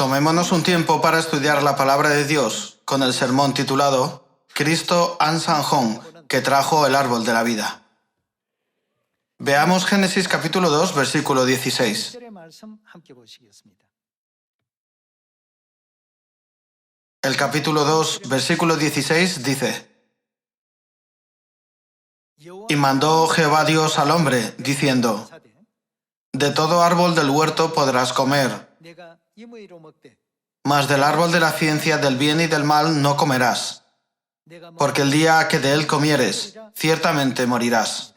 Tomémonos un tiempo para estudiar la palabra de Dios con el sermón titulado Cristo Ansanjón, que trajo el árbol de la vida. Veamos Génesis capítulo 2, versículo 16. El capítulo 2, versículo 16 dice: Y mandó Jehová Dios al hombre, diciendo: De todo árbol del huerto podrás comer, mas del árbol de la ciencia del bien y del mal no comerás, porque el día que de él comieres, ciertamente morirás.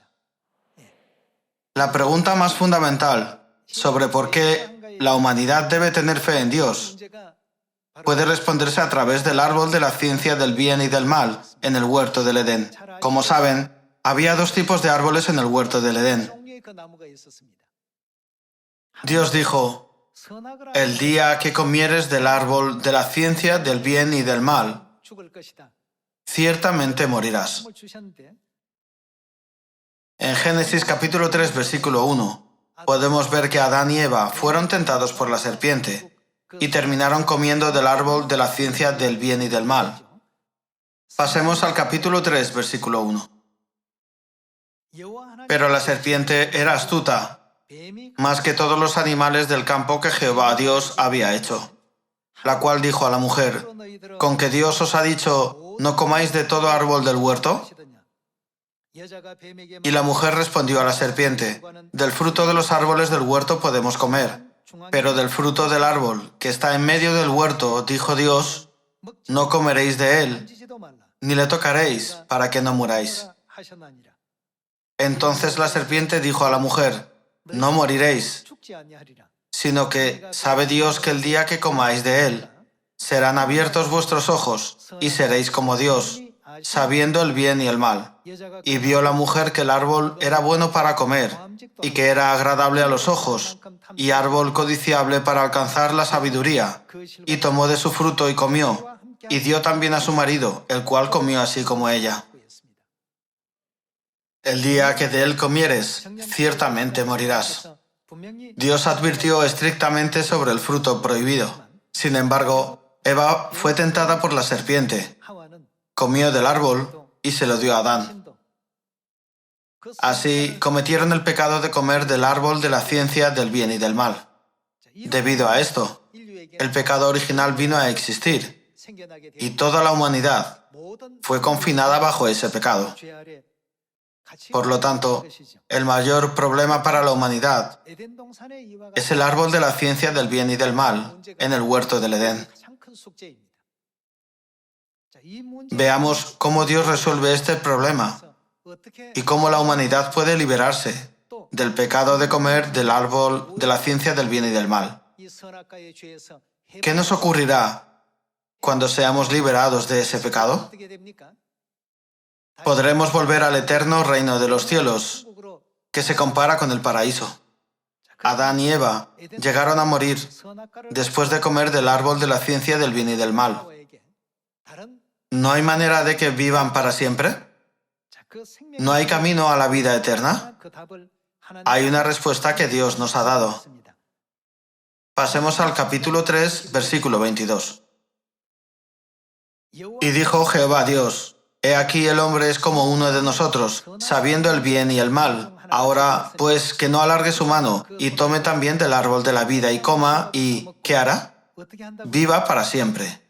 La pregunta más fundamental sobre por qué la humanidad debe tener fe en Dios puede responderse a través del árbol de la ciencia del bien y del mal en el huerto del Edén. Como saben, había dos tipos de árboles en el huerto del Edén. Dios dijo: el día que comieres del árbol de la ciencia del bien y del mal, ciertamente morirás. En Génesis capítulo 3, versículo 1, podemos ver que Adán y Eva fueron tentados por la serpiente y terminaron comiendo del árbol de la ciencia del bien y del mal. Pasemos al capítulo 3, versículo 1. Pero la serpiente era astuta, más que todos los animales del campo que Jehová Dios había hecho, la cual dijo a la mujer: ¿Con que Dios os ha dicho, no comáis de todo árbol del huerto? Y la mujer respondió a la serpiente: Del fruto de los árboles del huerto podemos comer, pero del fruto del árbol que está en medio del huerto, dijo Dios, no comeréis de él, ni le tocaréis, para que no muráis. Entonces la serpiente dijo a la mujer: No moriréis, sino que sabe Dios que el día que comáis de él, serán abiertos vuestros ojos, y seréis como Dios, sabiendo el bien y el mal. Y vio la mujer que el árbol era bueno para comer, y que era agradable a los ojos, y árbol codiciable para alcanzar la sabiduría. Y tomó de su fruto y comió, y dio también a su marido, el cual comió así como ella. El día que de él comieres, ciertamente morirás. Dios advirtió estrictamente sobre el fruto prohibido. Sin embargo, Eva fue tentada por la serpiente, comió del árbol y se lo dio a Adán. Así cometieron el pecado de comer del árbol de la ciencia del bien y del mal. Debido a esto, el pecado original vino a existir y toda la humanidad fue confinada bajo ese pecado. Por lo tanto, el mayor problema para la humanidad es el árbol de la ciencia del bien y del mal en el huerto del Edén. Veamos cómo Dios resuelve este problema y cómo la humanidad puede liberarse del pecado de comer del árbol de la ciencia del bien y del mal. ¿Qué nos ocurrirá cuando seamos liberados de ese pecado? Podremos volver al eterno reino de los cielos, que se compara con el paraíso. Adán y Eva llegaron a morir después de comer del árbol de la ciencia del bien y del mal. ¿No hay manera de que vivan para siempre? ¿No hay camino a la vida eterna? Hay una respuesta que Dios nos ha dado. Pasemos al capítulo 3, versículo 22. Y dijo Jehová Dios: He aquí el hombre es como uno de nosotros, sabiendo el bien y el mal. Ahora, pues, que no alargue su mano, y tome también del árbol de la vida, y coma, y ¿qué hará? Viva para siempre.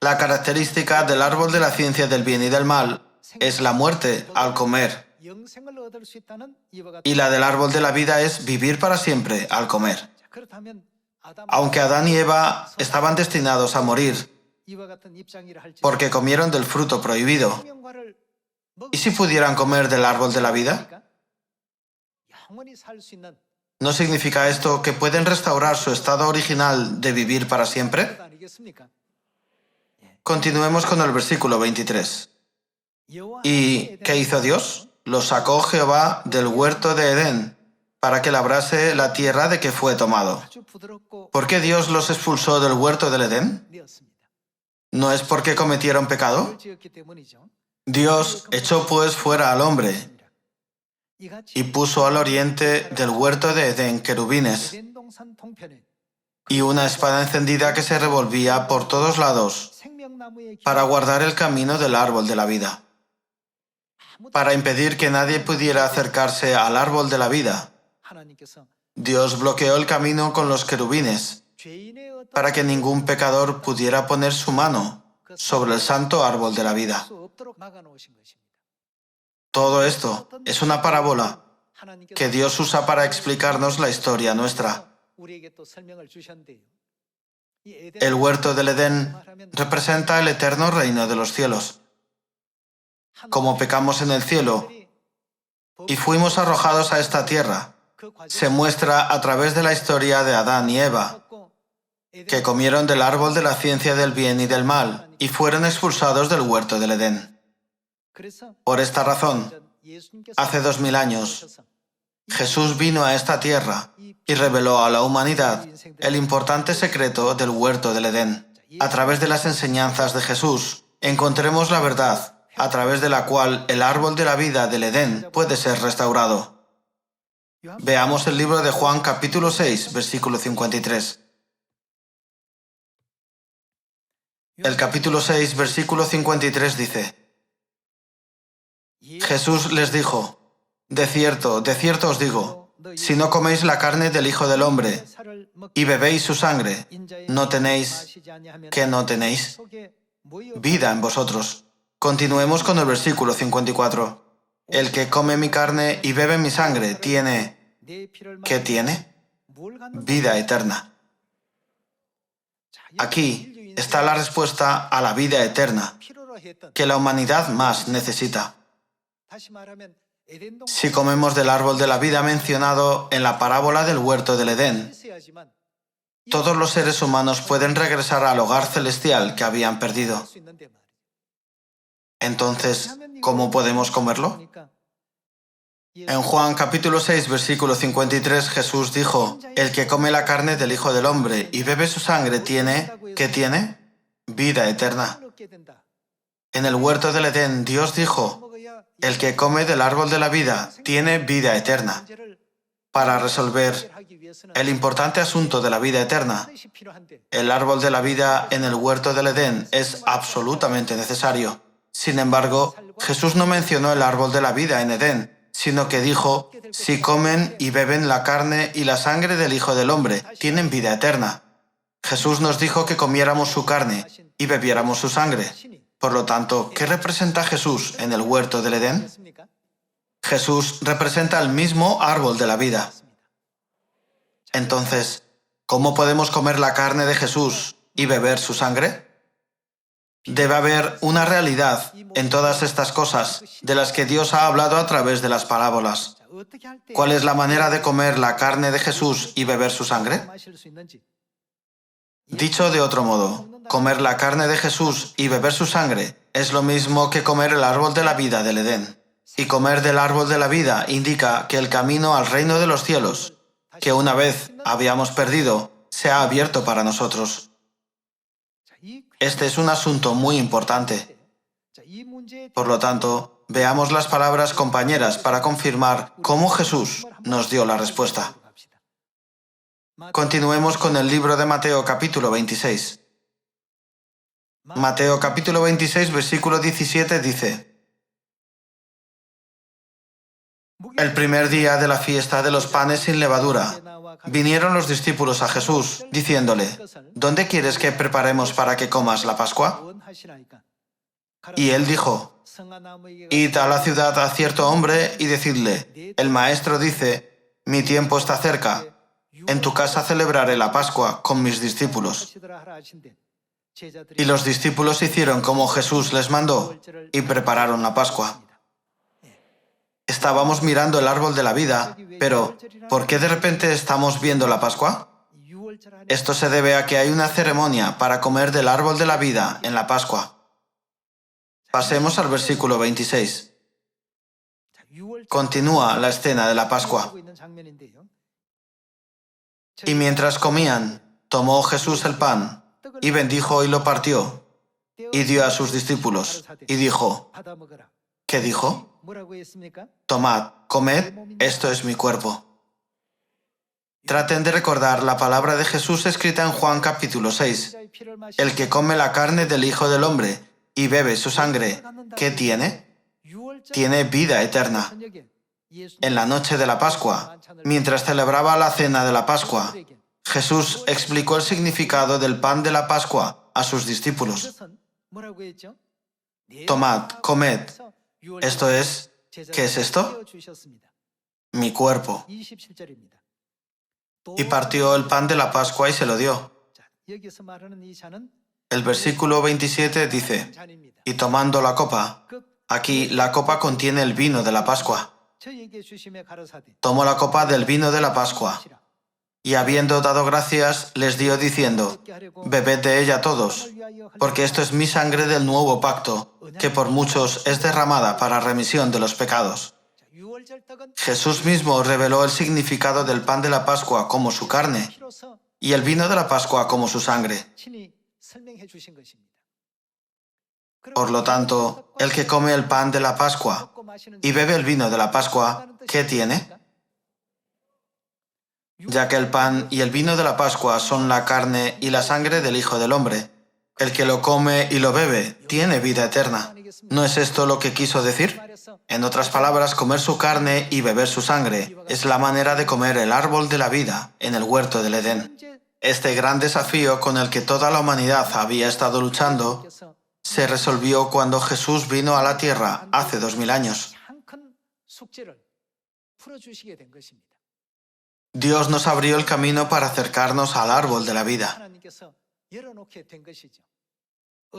La característica del árbol de la ciencia del bien y del mal es la muerte al comer, y la del árbol de la vida es vivir para siempre al comer. Aunque Adán y Eva estaban destinados a morir porque comieron del fruto prohibido, ¿y si pudieran comer del árbol de la vida? ¿No significa esto que pueden restaurar su estado original de vivir para siempre? Continuemos con el versículo 23. ¿Y qué hizo Dios? Los sacó Jehová del huerto de Edén, para que labrase la tierra de que fue tomado. ¿Por qué Dios los expulsó del huerto del Edén? ¿No es porque cometieron pecado? Dios echó pues fuera al hombre y puso al oriente del huerto de Edén querubines y una espada encendida que se revolvía por todos lados para guardar el camino del árbol de la vida, para impedir que nadie pudiera acercarse al árbol de la vida. Dios bloqueó el camino con los querubines para que ningún pecador pudiera poner su mano sobre el santo árbol de la vida. Todo esto es una parábola que Dios usa para explicarnos la historia nuestra. El huerto del Edén representa el eterno reino de los cielos. Como pecamos en el cielo y fuimos arrojados a esta tierra, se muestra a través de la historia de Adán y Eva, que comieron del árbol de la ciencia del bien y del mal y fueron expulsados del huerto del Edén. Por esta razón, hace 2000 años, Jesús vino a esta tierra y reveló a la humanidad el importante secreto del huerto del Edén. A través de las enseñanzas de Jesús, encontremos la verdad, a través de la cual el árbol de la vida del Edén puede ser restaurado. Veamos el libro de Juan capítulo 6, versículo 53. El capítulo 6, versículo 53 dice: Jesús les dijo: de cierto os digo, si no coméis la carne del Hijo del Hombre y bebéis su sangre, no tenéis vida en vosotros. Continuemos con el versículo 54. El que come mi carne y bebe mi sangre tiene, ¿qué tiene? Vida eterna. Aquí está la respuesta a la vida eterna que la humanidad más necesita. Si comemos del árbol de la vida mencionado en la parábola del huerto del Edén, todos los seres humanos pueden regresar al hogar celestial que habían perdido. Entonces, ¿cómo podemos comerlo? En Juan capítulo 6, versículo 53, Jesús dijo: el que come la carne del Hijo del Hombre y bebe su sangre tiene, ¿qué tiene? Vida eterna. En el huerto del Edén, Dios dijo: el que come del árbol de la vida tiene vida eterna. Para resolver el importante asunto de la vida eterna, el árbol de la vida en el huerto del Edén es absolutamente necesario. Sin embargo, Jesús no mencionó el árbol de la vida en Edén, sino que dijo: si comen y beben la carne y la sangre del Hijo del Hombre, tienen vida eterna. Jesús nos dijo que comiéramos su carne y bebiéramos su sangre. Por lo tanto, ¿qué representa Jesús en el huerto del Edén? Jesús representa el mismo árbol de la vida. Entonces, ¿cómo podemos comer la carne de Jesús y beber su sangre? Debe haber una realidad en todas estas cosas de las que Dios ha hablado a través de las parábolas. ¿Cuál es la manera de comer la carne de Jesús y beber su sangre? Dicho de otro modo, comer la carne de Jesús y beber su sangre es lo mismo que comer el árbol de la vida del Edén. Y comer del árbol de la vida indica que el camino al reino de los cielos, que una vez habíamos perdido, se ha abierto para nosotros. Este es un asunto muy importante. Por lo tanto, veamos las palabras compañeras para confirmar cómo Jesús nos dio la respuesta. Continuemos con el libro de Mateo capítulo 26. Mateo capítulo 26, versículo 17 dice: el primer día de la fiesta de los panes sin levadura, vinieron los discípulos a Jesús, diciéndole: ¿dónde quieres que preparemos para que comas la Pascua? Y él dijo: id a la ciudad a cierto hombre y decidle: el maestro dice, mi tiempo está cerca, en tu casa celebraré la Pascua con mis discípulos. Y los discípulos hicieron como Jesús les mandó y prepararon la Pascua. Estábamos mirando el árbol de la vida, pero ¿por qué de repente estamos viendo la Pascua? Esto se debe a que hay una ceremonia para comer del árbol de la vida en la Pascua. Pasemos al versículo 26. Continúa la escena de la Pascua. Y mientras comían, tomó Jesús el pan, y bendijo y lo partió, y dio a sus discípulos, y dijo, ¿qué dijo? Tomad, comed, esto es mi cuerpo. Traten de recordar la palabra de Jesús escrita en Juan capítulo 6. El que come la carne del Hijo del Hombre y bebe su sangre, ¿qué tiene? Tiene vida eterna. En la noche de la Pascua, mientras celebraba la cena de la Pascua, Jesús explicó el significado del pan de la Pascua a sus discípulos. Tomad, comed. Esto es, ¿qué es esto? Mi cuerpo. Y partió el pan de la Pascua y se lo dio. El versículo 27 dice, y tomando la copa, aquí la copa contiene el vino de la Pascua. Tomó la copa del vino de la Pascua, y habiendo dado gracias, les dio diciendo, bebed de ella todos, porque esto es mi sangre del nuevo pacto, que por muchos es derramada para remisión de los pecados. Jesús mismo reveló el significado del pan de la Pascua como su carne, y el vino de la Pascua como su sangre. Por lo tanto, el que come el pan de la Pascua y bebe el vino de la Pascua, ¿qué tiene? Ya que el pan y el vino de la Pascua son la carne y la sangre del Hijo del Hombre. El que lo come y lo bebe tiene vida eterna. ¿No es esto lo que quiso decir? En otras palabras, comer su carne y beber su sangre es la manera de comer el árbol de la vida en el huerto del Edén. Este gran desafío con el que toda la humanidad había estado luchando se resolvió cuando Jesús vino a la tierra hace 2000 años. Dios nos abrió el camino para acercarnos al árbol de la vida.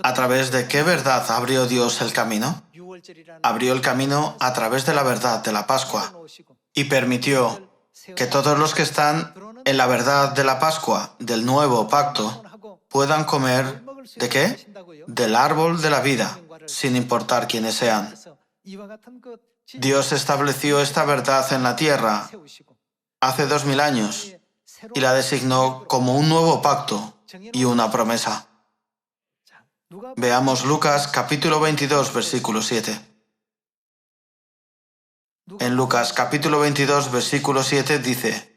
¿A través de qué verdad abrió Dios el camino? Abrió el camino a través de la verdad de la Pascua y permitió que todos los que están en la verdad de la Pascua, del nuevo pacto, puedan comer ¿de qué? Del árbol de la vida, sin importar quiénes sean. Dios estableció esta verdad en la tierra hace 2000 años y la designó como un nuevo pacto y una promesa. Veamos Lucas capítulo 22, versículo 7. En Lucas capítulo 22, versículo 7 dice,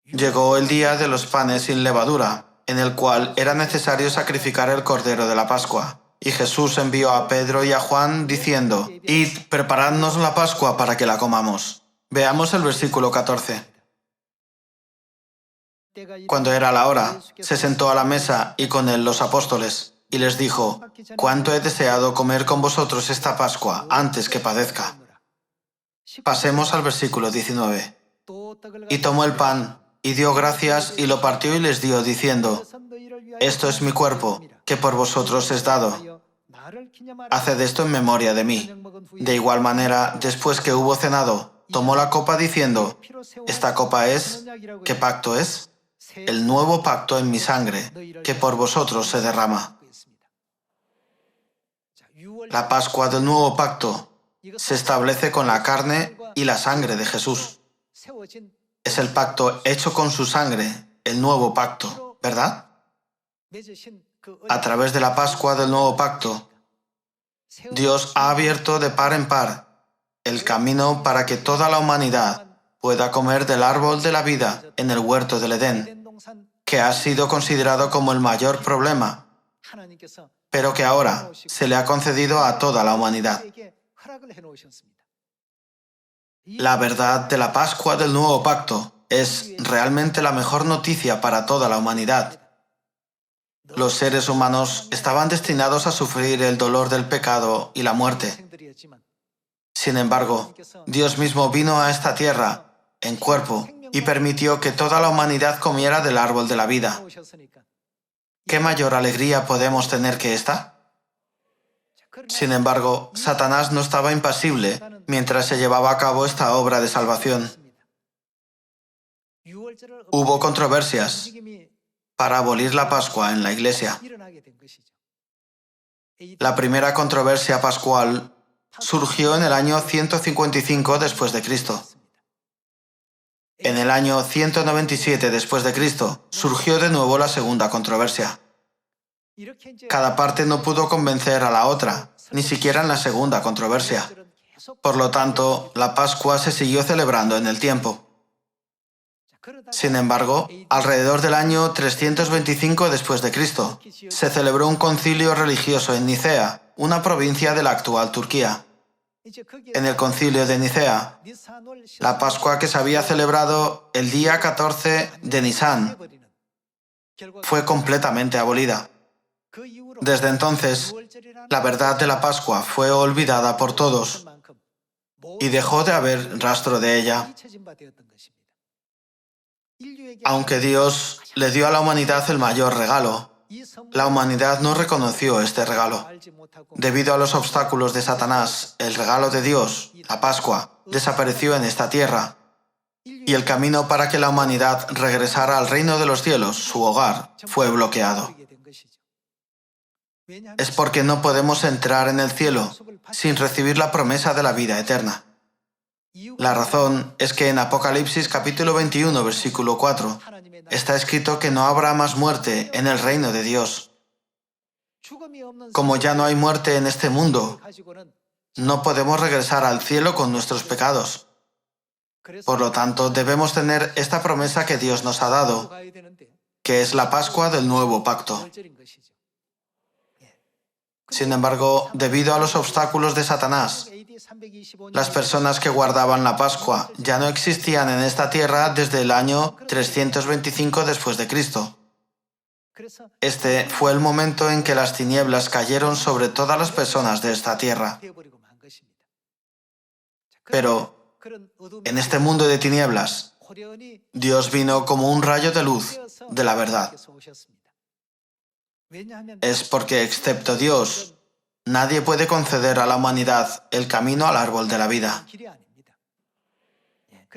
llegó el día de los panes sin levadura, en el cual era necesario sacrificar el cordero de la Pascua. Y Jesús envió a Pedro y a Juan diciendo, id, preparadnos la Pascua para que la comamos. Veamos el versículo 14. Cuando era la hora, se sentó a la mesa y con él los apóstoles, y les dijo, cuánto he deseado comer con vosotros esta Pascua antes que padezca. Pasemos al versículo 19. Y tomó el pan, y dio gracias, y lo partió y les dio, diciendo, esto es mi cuerpo, que por vosotros es dado. Haced esto en memoria de mí. De igual manera, después que hubo cenado, tomó la copa diciendo, esta copa es, ¿qué pacto es? El nuevo pacto en mi sangre, que por vosotros se derrama. La Pascua del nuevo pacto se establece con la carne y la sangre de Jesús. Es el pacto hecho con su sangre, el nuevo pacto, ¿verdad? A través de la Pascua del nuevo pacto, Dios ha abierto de par en par el camino para que toda la humanidad pueda comer del árbol de la vida en el huerto del Edén, que ha sido considerado como el mayor problema, pero que ahora se le ha concedido a toda la humanidad. La verdad de la Pascua del nuevo pacto es realmente la mejor noticia para toda la humanidad. Los seres humanos estaban destinados a sufrir el dolor del pecado y la muerte. Sin embargo, Dios mismo vino a esta tierra en cuerpo y permitió que toda la humanidad comiera del árbol de la vida. ¿Qué mayor alegría podemos tener que esta? Sin embargo, Satanás no estaba impasible mientras se llevaba a cabo esta obra de salvación. Hubo controversias para abolir la Pascua en la Iglesia. La primera controversia pascual surgió en el año 155 después de Cristo. En el año 197 después de Cristo surgió de nuevo la segunda controversia. Cada parte no pudo convencer a la otra, ni siquiera en la segunda controversia. Por lo tanto, la Pascua se siguió celebrando en el tiempo. Sin embargo, alrededor del año 325 después de Cristo, se celebró un concilio religioso en Nicea, una provincia de la actual Turquía. En el concilio de Nicea, la Pascua que se había celebrado el día 14 de Nisán fue completamente abolida. Desde entonces, la verdad de la Pascua fue olvidada por todos y dejó de haber rastro de ella. Aunque Dios le dio a la humanidad el mayor regalo, la humanidad no reconoció este regalo. Debido a los obstáculos de Satanás, el regalo de Dios, la Pascua, desapareció en esta tierra, y el camino para que la humanidad regresara al reino de los cielos, su hogar, fue bloqueado. Es porque no podemos entrar en el cielo sin recibir la promesa de la vida eterna. La razón es que en Apocalipsis capítulo 21, versículo 4, está escrito que no habrá más muerte en el reino de Dios. Como ya no hay muerte en este mundo, no podemos regresar al cielo con nuestros pecados. Por lo tanto, debemos tener esta promesa que Dios nos ha dado, que es la Pascua del nuevo pacto. Sin embargo, debido a los obstáculos de Satanás, las personas que guardaban la Pascua ya no existían en esta tierra desde el año 325 después de Cristo. Este fue el momento en que las tinieblas cayeron sobre todas las personas de esta tierra. Pero en este mundo de tinieblas, Dios vino como un rayo de luz de la verdad. Es porque, excepto Dios, nadie puede conceder a la humanidad el camino al árbol de la vida.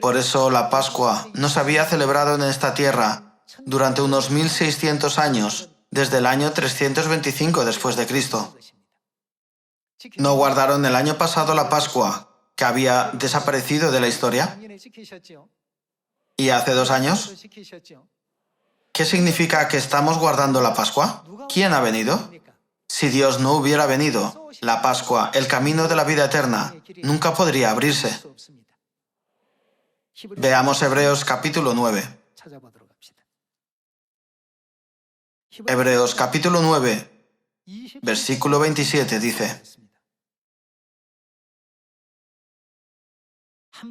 Por eso la Pascua no se había celebrado en esta tierra durante unos 1600 años, desde el año 325 después de Cristo. ¿No guardaron el año pasado la Pascua, que había desaparecido de la historia? ¿Y hace 2 años? ¿Qué significa que estamos guardando la Pascua? ¿Quién ha venido? Si Dios no hubiera venido, la Pascua, el camino de la vida eterna, nunca podría abrirse. Veamos Hebreos capítulo 9. Hebreos capítulo 9, versículo 27 dice: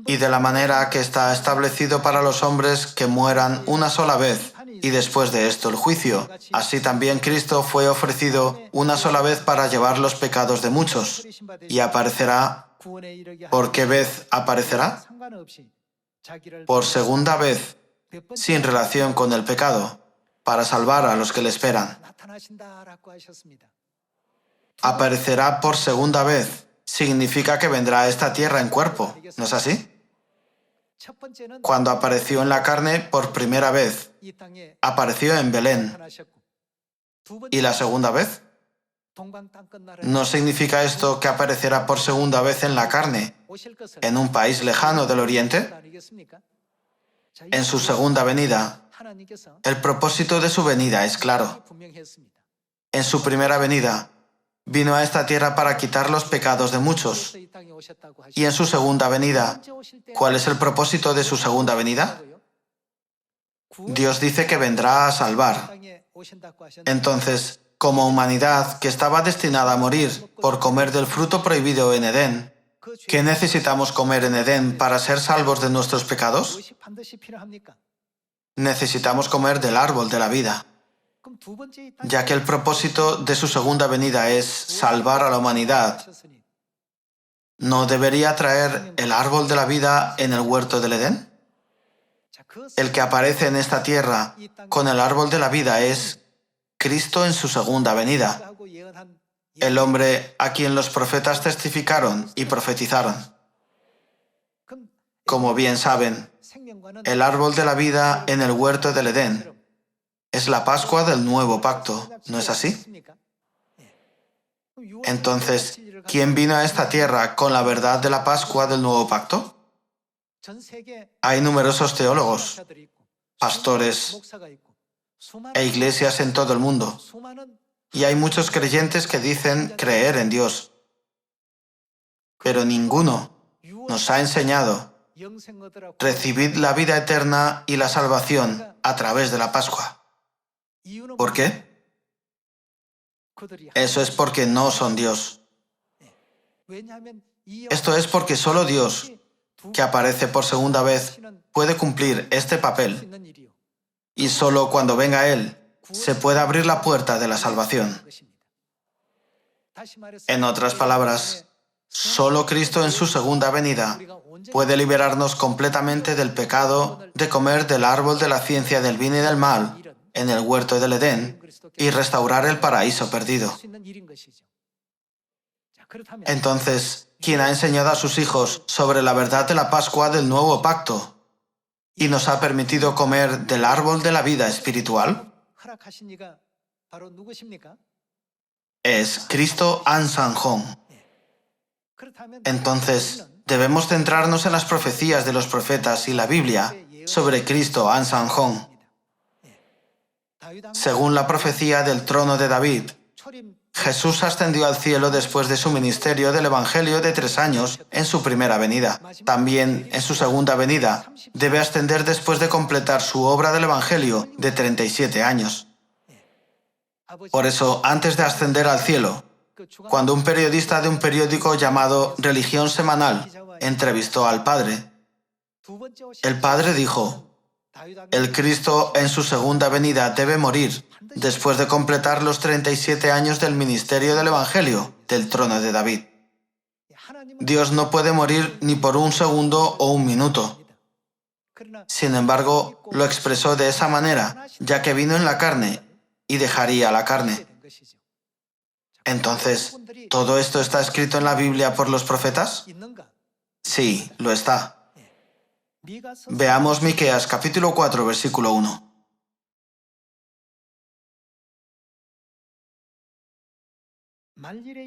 y de la manera que está establecido para los hombres que mueran una sola vez, y después de esto el juicio, así también Cristo fue ofrecido una sola vez para llevar los pecados de muchos, y aparecerá. ¿Por qué vez aparecerá? Por segunda vez, sin relación con el pecado, para salvar a los que le esperan. Aparecerá por segunda vez. Significa que vendrá a esta tierra en cuerpo, ¿no es así? Cuando apareció en la carne por primera vez, apareció en Belén. ¿Y la segunda vez? ¿No significa esto que aparecerá por segunda vez en la carne, en un país lejano del Oriente? En su segunda venida, el propósito de su venida es claro. En su primera venida, vino a esta tierra para quitar los pecados de muchos. Y en su segunda venida, ¿cuál es el propósito de su segunda venida? Dios dice que vendrá a salvar. Entonces, como humanidad que estaba destinada a morir por comer del fruto prohibido en Edén, ¿qué necesitamos comer en Edén para ser salvos de nuestros pecados? Necesitamos comer del árbol de la vida, ya que el propósito de su segunda venida es salvar a la humanidad. ¿No debería traer el árbol de la vida en el huerto del Edén? El que aparece en esta tierra con el árbol de la vida es Cristo en su segunda venida, el hombre a quien los profetas testificaron y profetizaron. Como bien saben, el árbol de la vida en el huerto del Edén es la Pascua del nuevo pacto, ¿no es así? Entonces, ¿quién vino a esta tierra con la verdad de la Pascua del nuevo pacto? Hay numerosos teólogos, pastores e iglesias en todo el mundo, y hay muchos creyentes que dicen creer en Dios, pero ninguno nos ha enseñado recibid la vida eterna y la salvación a través de la Pascua. ¿Por qué? Eso es porque no son Dios. Esto es porque solo Dios, que aparece por segunda vez, puede cumplir este papel. Y solo cuando venga Él, se puede abrir la puerta de la salvación. En otras palabras, solo Cristo en su segunda venida puede liberarnos completamente del pecado de comer del árbol de la ciencia del bien y del mal en el huerto del Edén y restaurar el paraíso perdido. Entonces, ¿quién ha enseñado a sus hijos sobre la verdad de la Pascua del nuevo pacto y nos ha permitido comer del árbol de la vida espiritual? Es Cristo An-San-Hong. Entonces, debemos centrarnos en las profecías de los profetas y la Biblia sobre Cristo An-San-Hong. Según la profecía del trono de David, Jesús ascendió al cielo después de su ministerio del Evangelio de 3 años en su primera venida. También en su segunda venida debe ascender después de completar su obra del Evangelio de 37 años. Por eso, antes de ascender al cielo, cuando un periodista de un periódico llamado Religión Semanal entrevistó al Padre, el Padre dijo: el Cristo en su segunda venida debe morir después de completar los 37 años del ministerio del Evangelio del trono de David. Dios no puede morir ni por un segundo o un minuto. Sin embargo, lo expresó de esa manera, ya que vino en la carne y dejaría la carne. Entonces, ¿todo esto está escrito en la Biblia por los profetas? Sí, lo está. Veamos Miqueas capítulo 4, versículo 1.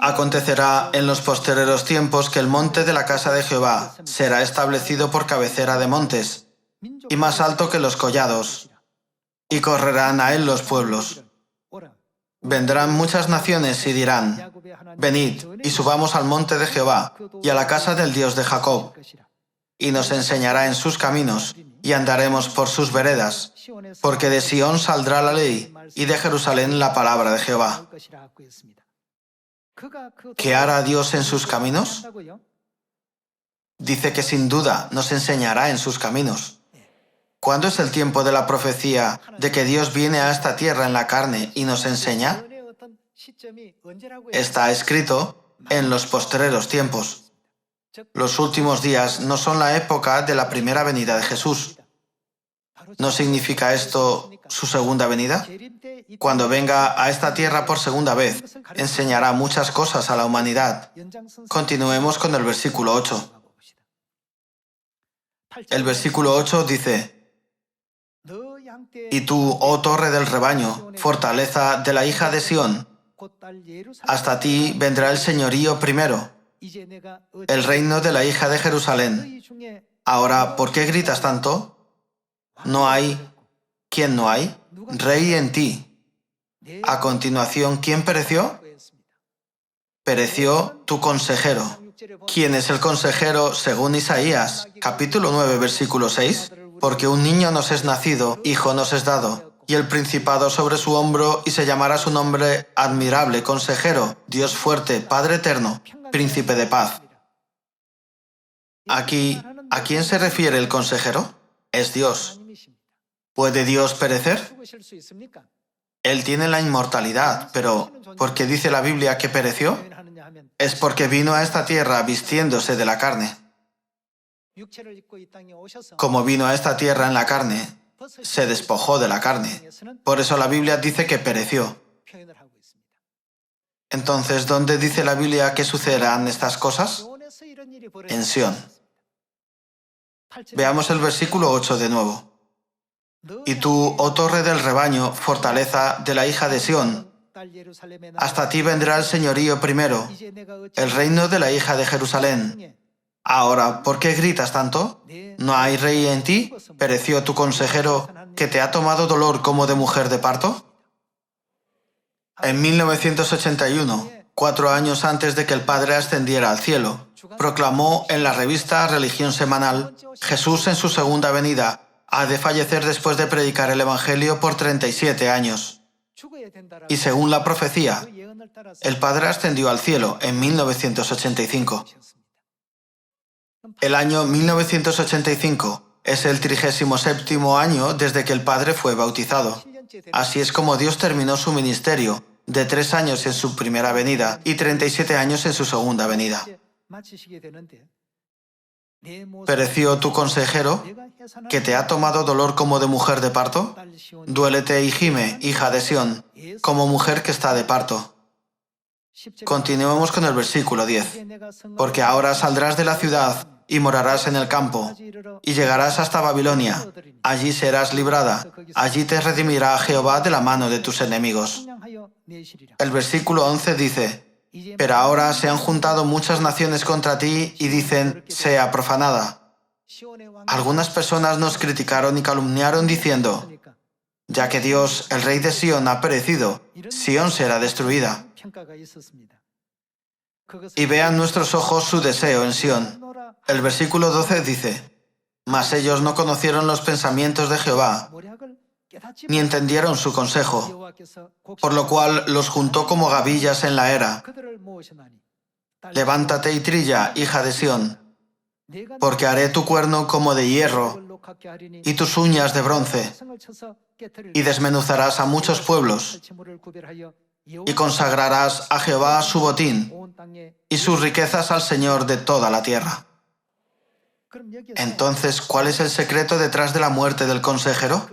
Acontecerá en los postreros tiempos que el monte de la casa de Jehová será establecido por cabecera de montes, y más alto que los collados, y correrán a él los pueblos. Vendrán muchas naciones y dirán: venid y subamos al monte de Jehová y a la casa del Dios de Jacob, y nos enseñará en sus caminos, y andaremos por sus veredas, porque de Sión saldrá la ley, y de Jerusalén la palabra de Jehová. ¿Qué hará Dios en sus caminos? Dice que sin duda nos enseñará en sus caminos. ¿Cuándo es el tiempo de la profecía de que Dios viene a esta tierra en la carne y nos enseña? Está escrito en los postreros tiempos. Los últimos días no son la época de la primera venida de Jesús. ¿No significa esto su segunda venida? Cuando venga a esta tierra por segunda vez, enseñará muchas cosas a la humanidad. Continuemos con el versículo 8. El versículo 8 dice: y tú, oh torre del rebaño, fortaleza de la hija de Sión, hasta ti vendrá el señorío primero, el reino de la hija de Jerusalén. Ahora, ¿por qué gritas tanto? ¿No hay? ¿Quién no hay? Rey en ti. A continuación, ¿quién pereció? Pereció tu consejero. ¿Quién es el consejero según Isaías, capítulo 9, versículo 6? Porque un niño nos es nacido, hijo nos es dado, y el principado sobre su hombro, y se llamará su nombre admirable, consejero, Dios fuerte, Padre eterno, príncipe de paz. Aquí, ¿a quién se refiere el consejero? Es Dios. ¿Puede Dios perecer? Él tiene la inmortalidad, pero ¿por qué dice la Biblia que pereció? Es porque vino a esta tierra vistiéndose de la carne. Como vino a esta tierra en la carne, se despojó de la carne. Por eso la Biblia dice que pereció. Entonces, ¿dónde dice la Biblia que sucederán estas cosas? En Sión. Veamos el versículo 8 de nuevo. Y tú, oh torre del rebaño, fortaleza de la hija de Sión, hasta ti vendrá el señorío primero, el reino de la hija de Jerusalén. Ahora, ¿por qué gritas tanto? ¿No hay rey en ti? ¿Pereció tu consejero que te ha tomado dolor como de mujer de parto? En 1981, 4 años antes de que el Padre ascendiera al cielo, proclamó en la revista Religión Semanal: Jesús en su segunda venida ha de fallecer después de predicar el Evangelio por 37 años. Y según la profecía, el Padre ascendió al cielo en 1985. El año 1985 es el 37º año desde que el Padre fue bautizado. Así es como Dios terminó su ministerio, de 3 años en su primera venida y 37 años en su segunda venida. ¿Pereció tu consejero, que te ha tomado dolor como de mujer de parto? Duélete y gime, hija de Sión, como mujer que está de parto. Continuemos con el versículo 10. Porque ahora saldrás de la ciudad y morarás en el campo, y llegarás hasta Babilonia. Allí serás librada, allí te redimirá Jehová de la mano de tus enemigos. El versículo 11 dice: pero ahora se han juntado muchas naciones contra ti y dicen: sea profanada. Algunas personas nos criticaron y calumniaron diciendo: ya que Dios, el Rey de Sión, ha perecido, Sión será destruida. Y vean nuestros ojos su deseo en Sión. El versículo 12 dice: mas ellos no conocieron los pensamientos de Jehová, ni entendieron su consejo, por lo cual los juntó como gavillas en la era. Levántate y trilla, hija de Sión, porque haré tu cuerno como de hierro y tus uñas de bronce, y desmenuzarás a muchos pueblos, y consagrarás a Jehová su botín, y sus riquezas al Señor de toda la tierra. Entonces, ¿cuál es el secreto detrás de la muerte del consejero?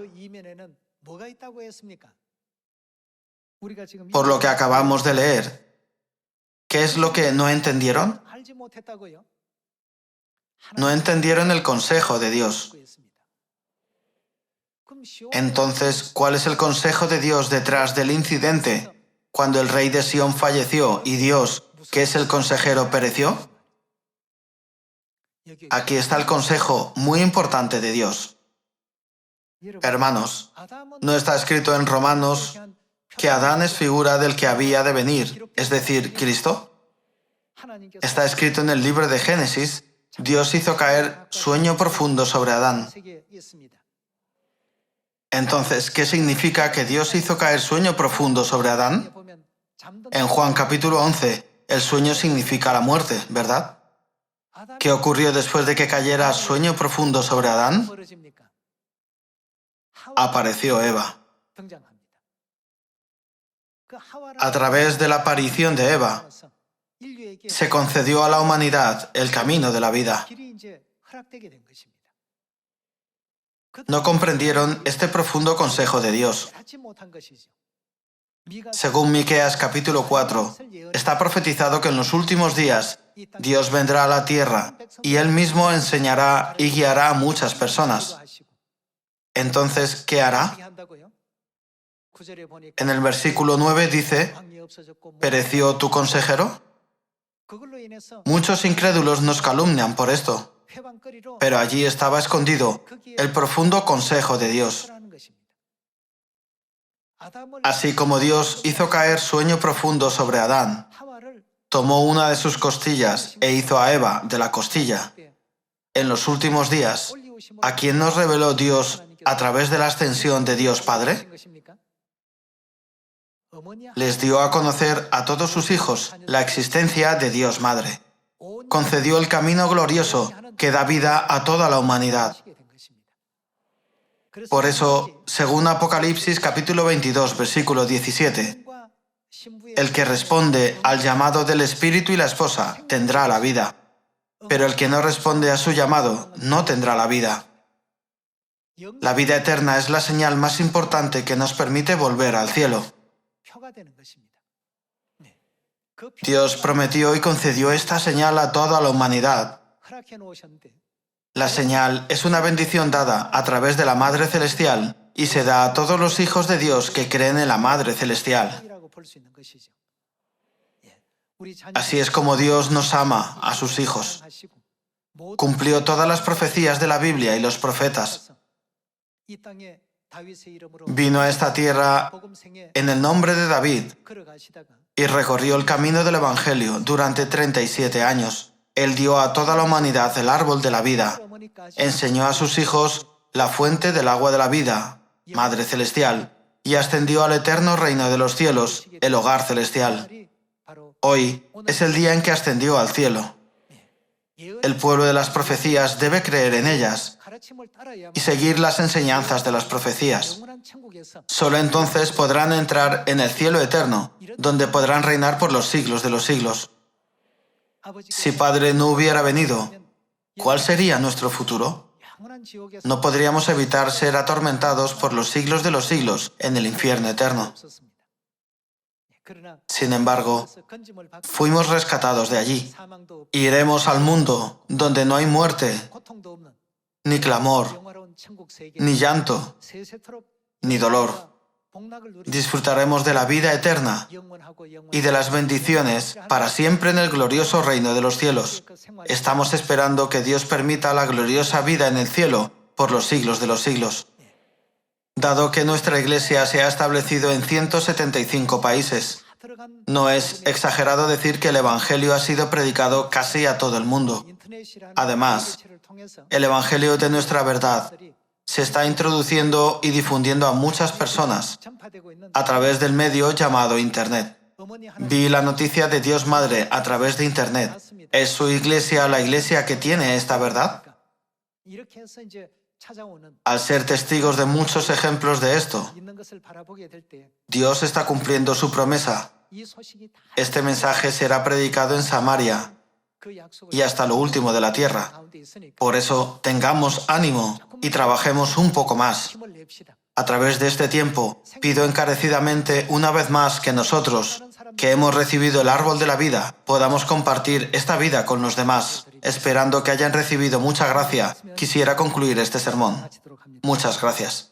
Por lo que acabamos de leer, ¿qué es lo que no entendieron? No entendieron el consejo de Dios. Entonces, ¿cuál es el consejo de Dios detrás del incidente cuando el rey de Sión falleció y Dios, que es el consejero, pereció? Aquí está el consejo muy importante de Dios. Hermanos, ¿no está escrito en Romanos que Adán es figura del que había de venir, es decir, Cristo? Está escrito en el libro de Génesis: Dios hizo caer sueño profundo sobre Adán. Entonces, ¿qué significa que Dios hizo caer sueño profundo sobre Adán? En Juan capítulo 11, el sueño significa la muerte, ¿verdad? ¿Qué ocurrió después de que cayera sueño profundo sobre Adán? Apareció Eva. A través de la aparición de Eva, se concedió a la humanidad el camino de la vida. No comprendieron este profundo consejo de Dios. Según Miqueas capítulo 4, está profetizado que en los últimos días Dios vendrá a la tierra y Él mismo enseñará y guiará a muchas personas. Entonces, ¿qué hará? En el versículo 9 dice: ¿pereció tu consejero? Muchos incrédulos nos calumnian por esto, pero allí estaba escondido el profundo consejo de Dios. Así como Dios hizo caer sueño profundo sobre Adán, tomó una de sus costillas e hizo a Eva de la costilla. En los últimos días, ¿a quién nos reveló Dios a través de la ascensión de Dios Padre? Les dio a conocer a todos sus hijos la existencia de Dios Madre. Concedió el camino glorioso que da vida a toda la humanidad. Por eso, según Apocalipsis capítulo 22, versículo 17, el que responde al llamado del Espíritu y la esposa tendrá la vida, pero el que no responde a su llamado no tendrá la vida. La vida eterna es la señal más importante que nos permite volver al cielo. Dios prometió y concedió esta señal a toda la humanidad. La señal es una bendición dada a través de la Madre Celestial y se da a todos los hijos de Dios que creen en la Madre Celestial. Así es como Dios nos ama a sus hijos. Cumplió todas las profecías de la Biblia y los profetas. Vino a esta tierra en el nombre de David y recorrió el camino del Evangelio durante 37 años. Él dio a toda la humanidad el árbol de la vida. Enseñó a sus hijos la fuente del agua de la vida, Madre Celestial, y ascendió al eterno reino de los cielos, el hogar celestial. Hoy es el día en que ascendió al cielo. El pueblo de las profecías debe creer en ellas y seguir las enseñanzas de las profecías. Solo entonces podrán entrar en el cielo eterno, donde podrán reinar por los siglos de los siglos. Si Padre no hubiera venido, ¿cuál sería nuestro futuro? No podríamos evitar ser atormentados por los siglos de los siglos en el infierno eterno. Sin embargo, fuimos rescatados de allí. Iremos al mundo donde no hay muerte, ni clamor, ni llanto, ni dolor. Disfrutaremos de la vida eterna y de las bendiciones para siempre en el glorioso reino de los cielos. Estamos esperando que Dios permita la gloriosa vida en el cielo por los siglos de los siglos. Dado que nuestra Iglesia se ha establecido en 175 países, no es exagerado decir que el Evangelio ha sido predicado casi a todo el mundo. Además, el Evangelio de nuestra verdad se está introduciendo y difundiendo a muchas personas a través del medio llamado Internet. Vi la noticia de Dios Madre a través de Internet. ¿Es su Iglesia la Iglesia que tiene esta verdad? Al ser testigos de muchos ejemplos de esto, Dios está cumpliendo su promesa. Este mensaje será predicado en Samaria y hasta lo último de la tierra. Por eso, tengamos ánimo y trabajemos un poco más. A través de este tiempo, pido encarecidamente una vez más que nosotros, que hemos recibido el árbol de la vida, podamos compartir esta vida con los demás. Esperando que hayan recibido mucha gracia, quisiera concluir este sermón. Muchas gracias.